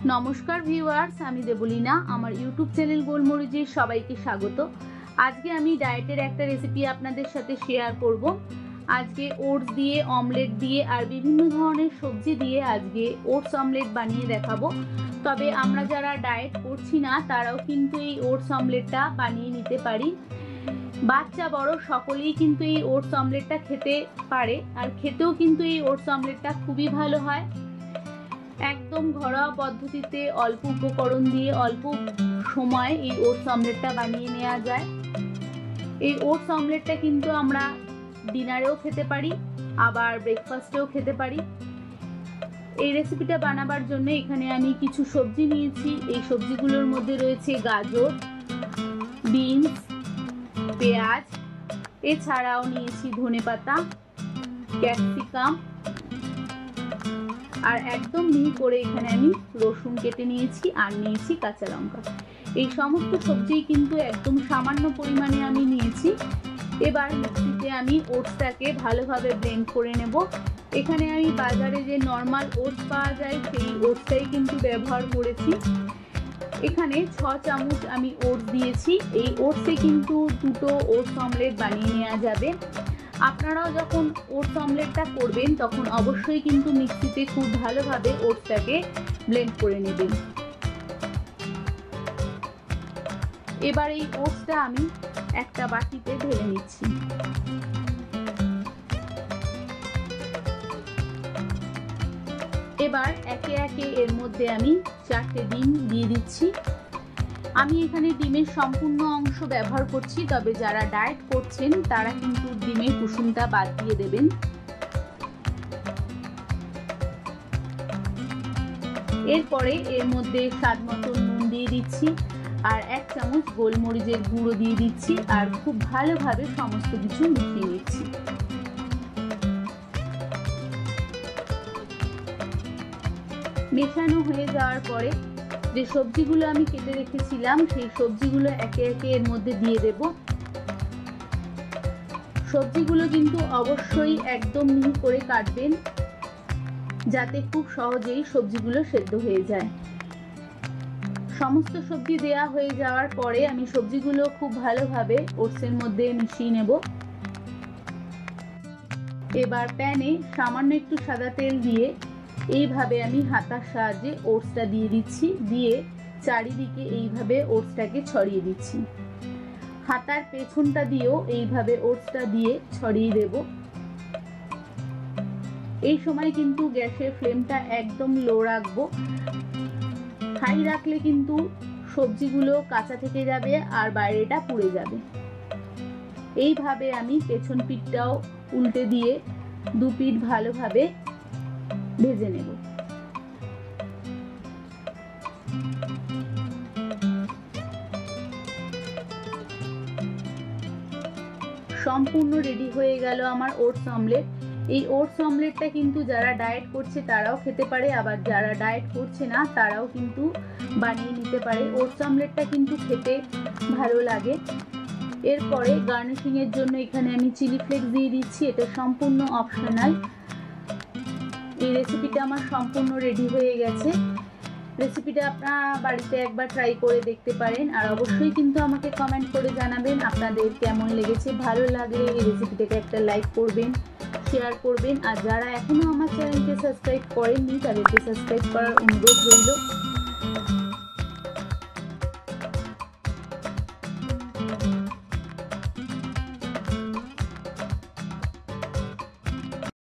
नमस्कार ভিউয়ার্স, আমি দেবলীনা আমার ইউটিউব চ্যানেল গোলমরিচে সবাইকে স্বাগত। আজকে আমি ডায়েটের একটা রেসিপি আপনাদের সাথে শেয়ার করব। আজকে ওটস দিয়ে, অমলেট দিয়ে আর বিভিন্ন ধরনের সবজি দিয়ে আজকে ওটস অমলেট বানিয়ে দেখাবো। তবে আমরা যারা ডায়েট করছি না তারাও কিন্তু এই ওটস অমলেটটা বানিয়ে নিতে পারি। বাচ্চা বড় সকলেই কিন্তু এই ওটস অমলেটটা খেতে পারে, আর খেতেও কিন্তু এই ওটস অমলেটটা খুবই ভালো হয়। একদম ঘরোয়া পদ্ধতিতে অল্প উপকরণ দিয়ে অল্প সময় এই ওটস অমলেটটা বানিয়ে নেওয়া যায়। এই ওটস অমলেটটা কিন্তু আমরা ডিনারেও খেতে পারি, আবার ব্রেকফাস্টেও খেতে পারি। এই রেসিপিটা বানাবার জন্য এখানে আমি কিছু সবজি নিয়েছি। এই সবজিগুলোর মধ্যে রয়েছে গাজর, বিনস, পেঁয়াজ, এছাড়াও নিয়েছি ধনেপাতা, ক্যাপসিকাম, আর একদম মিহি করে এখানে আমি রসুন কেটে নিয়েছি আর নিয়েছি কাঁচা লঙ্কা। এই সমস্ত সবজি কিন্তু একদম সামান্য পরিমাণে আমি নিয়েছি। এবার মিক্সিতে আমি ওটসটাকে ভালোভাবে ব্লেন্ড করে নেব। এখানে আমি বাজারে যে নর্মাল ওটস পাওয়া যায় সেই ওটসটাই কিন্তু ব্যবহার করেছি। এখানে 6 চামচ আমি ওটস দিয়েছি। এই ওটসে কিন্তু দুটো ওটস অমলেট বানিয়ে নেওয়া যাবে। আপনারাও যখন ওটস অমলেটটা করবেন তখন অবশ্যই কিন্তু মিক্সিতে খুব ভালোভাবে ওটসটাকে ব্লেন্ড করে নেবেন। এবার এই ওটসটা আমি একটা বাটিতে ঢেলে নিচ্ছি। এবার একে একে এর মধ্যে আমি 4টে ডিম দিয়ে দিচ্ছি। আমি এখানে ডিমের সম্পূর্ণ অংশ ব্যবহার করছি, তবে যারা ডায়েট করছেন তারা কিন্তু ডিমের কুসুমটা বাদ দিয়ে দেবেন। এরপরে এর মধ্যে স্বাদ মতো নুন দিয়ে দিচ্ছি আর 1 চামচ গোলমরিচের গুঁড়ো দিয়ে দিচ্ছি আর খুব ভালোভাবে সমস্ত কিছু মিশিয়ে নিচ্ছি। মেশানো হয়ে যাওয়ার পরে যে সবজিগুলো আমি কেটে রেখেছিলাম সেই সবজিগুলো একে একে এর মধ্যে দিয়ে দেব। সবজিগুলো কিন্তু অবশ্যই একদম মিহি করে কাটবেন যাতে খুব সহজেই সবজিগুলো সেদ্ধ হয়ে যায়। সমস্ত সবজি দেয়া হয়ে যাওয়ার পরে আমি সবজিগুলো খুব ভালোভাবে ওটসের মধ্যে মিশিয়ে নেব। এবার প্যানে সামান্য একটু সাদা তেল দিয়ে এইভাবে আমি হাতার সাহায্যে ওটসটা দিয়ে দিচ্ছি, দিয়ে চারিদিকে এইভাবে ওটসটাকে ছড়িয়ে দিচ্ছি। হাতার পেছনটা দিয়েও এইভাবে ওটসটা দিয়ে ছড়িয়ে দেব। এই সময় কিন্তু গ্যাসের ফ্লেমটা একদম লো রাখবো। হাই রাখলে কিন্তু সবজিগুলো কাঁচা থেকে যাবে আর বাইরেটা পুড়ে যাবে। এইভাবে আমি পেছন পিঠটাও উল্টে দিয়ে দু পিঠ ভালোভাবে ভেজে নেব। সম্পূর্ণ রেডি হয়ে গেল আমার ওটস অমলেট। এই ওটস অমলেটটা কিন্তু যারা ডায়েট করছে তারাও খেতে পারে, আবার যারা ডায়েট করছে না তারাও কিন্তু বানিয়ে নিতে পারে। ওটস অমলেটটা কিন্তু খেতে ভালো লাগে। এরপরে গার্নিশিং এর জন্য এখানে আমি চিলি ফ্লেক্স দিয়ে দিচ্ছি। এটা সম্পূর্ণ অপশনাল। এই রেসিপিটা আমার সম্পূর্ণ রেডি হয়ে গেছে। রেসিপিটা আপনারা বাড়িতে একবার ট্রাই করে দেখতে পারেন, আর অবশ্যই কিন্তু আমাকে কমেন্ট করে জানাবেন আপনাদের কেমন লেগেছে। ভালো লাগলে এই রেসিপিটাকে একটা লাইক করবেন, শেয়ার করবেন, আর যারা এখনো আমার চ্যানেলকে সাবস্ক্রাইব করেননি তাদেরকে সাবস্ক্রাইব করার অনুরোধ রইল।